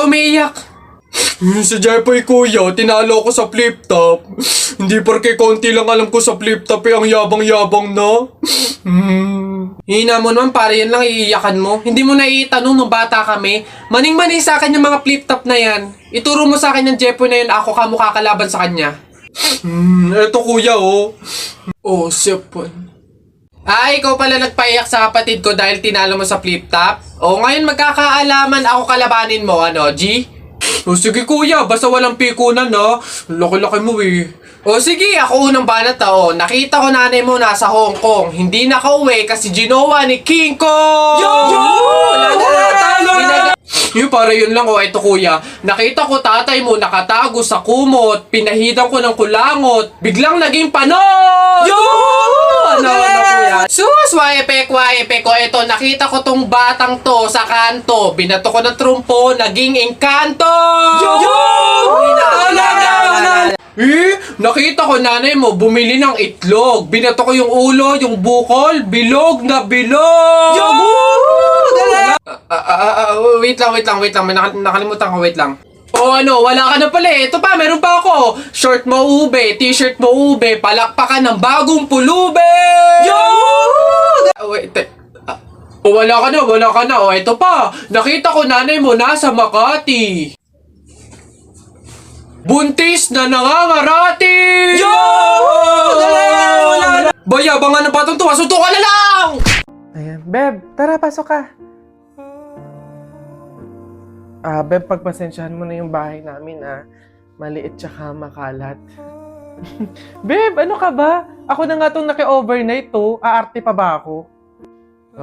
ka umiiyak? Si Jepoy kuya, tinalo ko sa flip top. Hindi porke konti lang alam ko sa flip top ang yabang-yabang na. Hina mo naman, pare, yan lang iiyakan mo. Hindi mo na itanong nung bata kami. Maning-mani sa akin yung mga flip top na yan. Ituro mo sa akin yung Jepoy na yun, ako kamukha kalaban sa kanya. Eto kuya oh. Oh, sipon. Ikaw pala nagpaiyak sa kapatid ko dahil tinalo mo sa flip top? Ngayon magkakaalaman ako kalabanin mo, ano, G? Sige kuya, basta walang pikunan na. Laki-laki mo eh. Sige, ako unang banat nakita ko nanay mo nasa Hong Kong. Hindi nakauwi kasi ginawa ni King Kong! Yung para yun lang, ito kuya. Nakita ko tatay mo nakatago sa kumot. Pinahidan ko ng kulangot. Biglang naging panon! Kuya? Sus, waepek. Ito, nakita ko tong batang to sa kanto. Binato ko ng trumpo, naging engkanto! Nakita ko nanay mo bumili ng itlog. Binato ko yung ulo, yung bukol, bilog na bilog! Wait lang. May nakalimutan ko, wait lang. Wala ka na pala eh. Ito pa, meron pa ako. Short mo ube, t-shirt mo ube, palakpakan ng bagong pulube! Wala ka na. Ito pa, nakita ko nanay mo nasa Makati. Buntis na nangangarati! Bayabangan ng batang tuwa, suntukan na lang! Ayan. Beb, tara, pasok ka. Beb, pagpasensyahan mo na yung bahay namin, maliit tsaka makalat. Beb, ano ka ba? Ako na nga itong naki-overnight to. Aarte pa ba ako?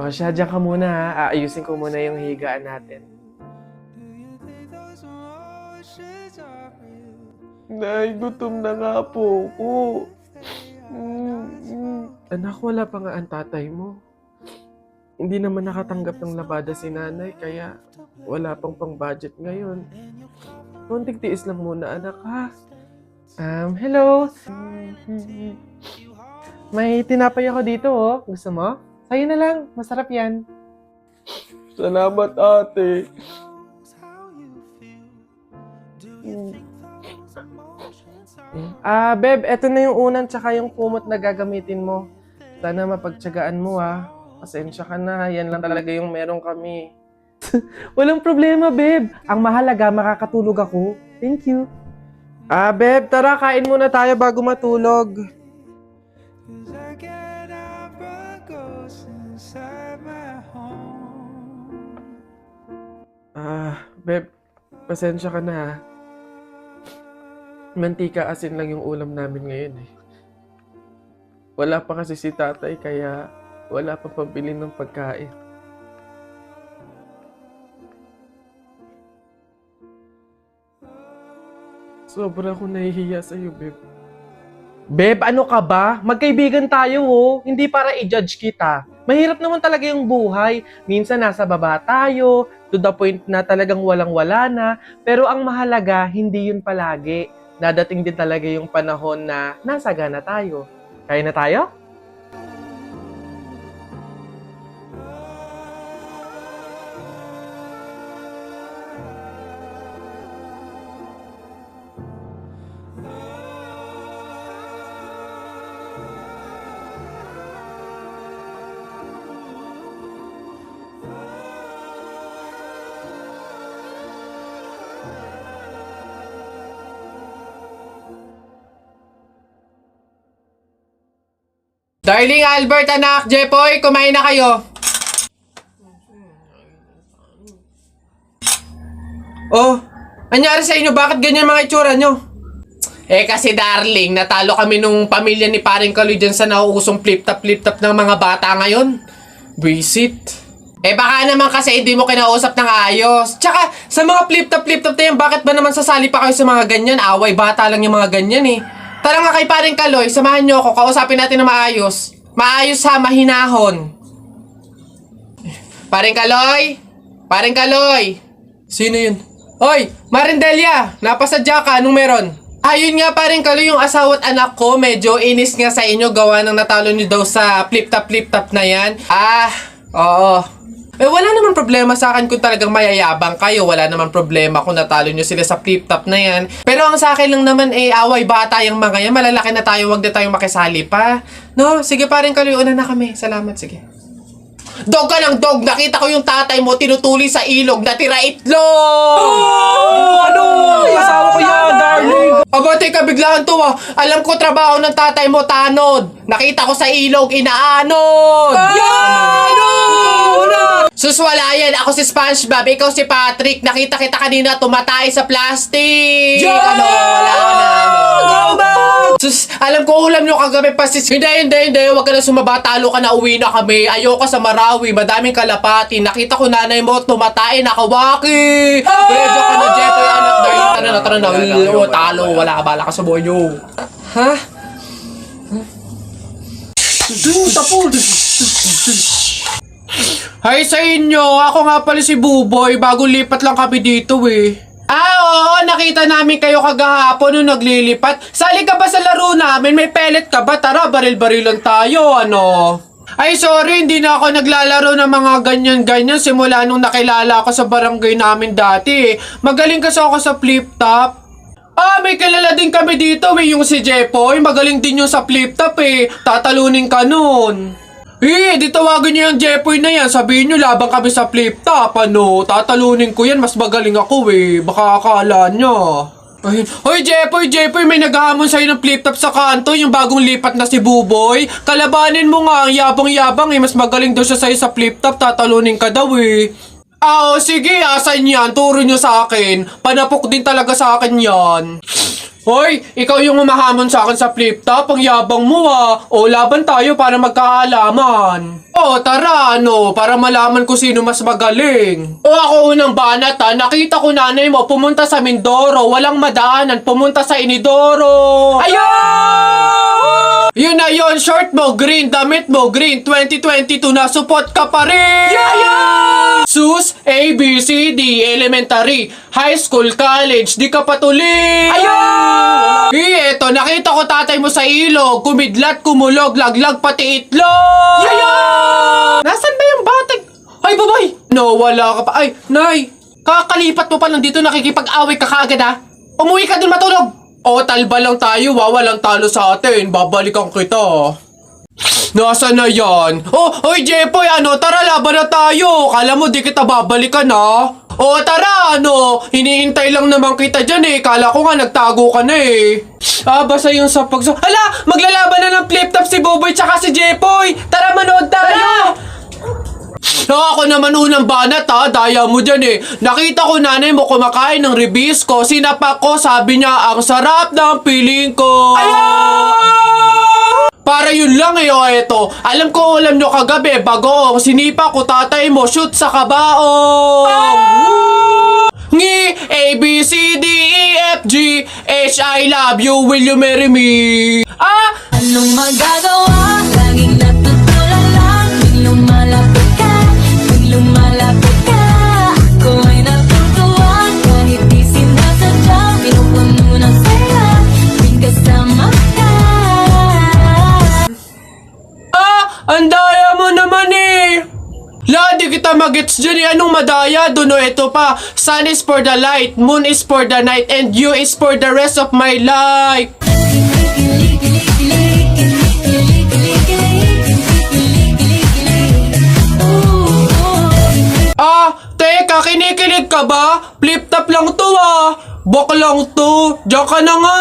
Siya, dyan ka muna ha. Aayusin ko muna yung higaan natin. Nay, gutom na nga po ako. Anak, wala pa nga ang tatay mo. Hindi naman nakatanggap ng labada si nanay, kaya wala pang pang-budget ngayon. Konting tiis lang muna, anak, ha? Hello? May tinapay ako dito, oh. Gusto mo? Sa'yo na lang. Masarap yan. Salamat, ate. Beb, eto na yung unan tsaka yung kumot na gagamitin mo. Sana mapagtsagaan mo, ha. Pasensya ka na. Yan lang talaga yung meron kami. Walang problema, Beb. Ang mahalaga, makakatulog ako. Thank you. Beb, tara, kain muna tayo bago matulog. Beb, pasensya ka na, ha. Mantika asin lang yung ulam namin ngayon, eh. Wala pa kasi si tatay, kaya wala pa pambili ng pagkain. Sobra akong nahihiya sa'yo, Beb. Beb, ano ka ba? Magkaibigan tayo, oh. Hindi para i-judge kita. Mahirap naman talaga yung buhay. Minsan nasa baba tayo, to the point na talagang walang-wala na. Pero ang mahalaga, hindi yun palagi. Dadating din talaga yung panahon na nasagana tayo. Kaya na tayo? Darling Albert, anak, Jepoy, kumain na kayo. Anyari sa inyo? Bakit ganyan mga itsura nyo? Kasi darling, natalo kami nung pamilya ni paring Kaloy dyan sa nauusong flip-top ng mga bata ngayon. Visit. Baka naman kasi hindi mo kinausap ng ayos. Tsaka, sa mga flip-top na yan, bakit ba naman sasali pa kayo sa mga ganyan? Away, bata lang yung mga ganyan eh. Tara nga kay paring Kaloy, samahan nyo ako, kausapin natin na maayos. Maayos ha, mahinahon. Paring Kaloy? Paring Kaloy? Sino yun? Hoy, Marindelia, napasadya ka, anong meron? Ayun nga paring Kaloy, yung asawa at anak ko, medyo inis nga sa inyo, gawa ng natalo nyo daw sa flip-top na yan. Oo. Eh, wala naman problema sa akin kung talagang mayayabang kayo. Wala naman problema kung natalo nyo sila sa flip-top na yan. Pero ang sa akin lang naman, away bata yung mga yan. Malalaki na tayo, wag na tayong makisali pa. No? Sige, paring Kaloy, una na kami. Salamat, sige. Dog ka ng dog! Nakita ko yung tatay mo tinutuli sa ilog na tira itlog! Ano? Asawa ko yan, darling! Aba, teka, biglaan to ah. Alam ko trabaho ng tatay mo, tanod. Nakita ko sa ilog, inaanod! Sus, wala yan. Ako si SpongeBob, ikaw si Patrick. Nakita kita kanina tumatay sa plastic. Ano? Wala na. Sus, alam ko ulam nyo kagabi pa sis. Hindi. Huwag ka na sumaba. Talo ka na, uwi na kami. Ayoko sa Marawi. Madaming kalapati. Nakita ko nanay mo tumatay. Nakawaki. Medyo ka na, Jetoy, anak. Tara na. Talo. Wala ka, bala ka sa buhay nyo. Ha? Hi sa inyo! Ako nga pala si Buboy. Bagong lipat lang kami dito eh. Oo, nakita namin kayo kagahapon nung naglilipat. Sali ka ba sa laro namin? May pellet ka ba? Tara, baril-barilan tayo, ano? Ay, sorry, hindi na ako naglalaro ng mga ganyan-ganyan simula nung nakilala ako sa barangay namin dati. Magaling kasi ako sa flip-top. May kilala din kami dito eh, yung si Jepoy. Magaling din yung sa flip-top eh. Tatalunin ka nun. Di tawagin niyo yung Jepoy na yan. Sabihin niyo, labang kami sa flip-top, ano? Tatalunin ko yan, mas magaling ako eh. Baka akala niyo. Hoy, Jepoy, may naghahamon sa'yo ng flip-top sa kanto, yung bagong lipat na si Buboy. Kalabanin mo nga, ang yabang-yabang eh. Mas magaling daw siya sa'yo sa flip-top, tatalunin ka daw eh. Sige, asan yan? Turo niyo sa akin. Panapok din talaga sa akin yan. Hoy, ikaw yung umahamon sa akin sa flip-top. Ang yabang mo ah. Laban tayo para magkaalaman. Tara, ano, para malaman ko sino mas magaling. Ako unang banat ha. Nakita ko nanay mo pumunta sa Mindoro. Walang madaanan. Pumunta sa Inidoro. Ayun! Yun na yun. Short mo, green. Damit mo, green. 2022 na. Support ka pa rin. Sus, A, B, C, D, elementary, high school, college, di ka patuloy. Eto, nakita ko tatay mo sa ilog, kumidlat, kumulog, laglag, pati itlog. Nasaan ba yung batag? Ay, babay! No, wala ka pa. Ay, nay, kakalipat mo pa lang dito, nakikipag-away ka kaagad ha? Umuwi ka dun matulog. Talba lang tayo, walang talo sa atin, babalikan kita. Nasaan na yan? Hoy Jepoy, tara laban na tayo. Kala mo di kita babalikan ha? Tara, hinihintay lang naman kita dyan eh. Kala ko nga nagtago ka na eh. Basta yung sa Hala, maglalaban na ng flip-top si Buboy tsaka si Jepoy. Tara, manood tayo. Ako naman unang banat ha, daya mo dyan eh. Nakita ko nanay mo kumakain ng ribisco. Sinapak ko, sabi niya, ang sarap ng piling ko. Para yun lang eh, eto. Alam ko ulam nyo kagabi, bagoong. Sinipa ko tatay mo, shoot sa kabaong. Ngi, A, B, C, D, E, F, G, H, I love you, will you marry me? Anong magagawa? Laging natutulala. Tuwing lumalapit ka, ako ay natutuwa. Kahit di sinasadya, pinupuno ng saya, tuwing kasama ka. Ang daya mo naman eh! Di kita magets dyan eh. Anong madaya? Doon ito pa. Sun is for the light, moon is for the night, and you is for the rest of my life. Teka, kinikilig ka ba? Flip-top lang to ah. Bok lang to. Diyan ka na nga.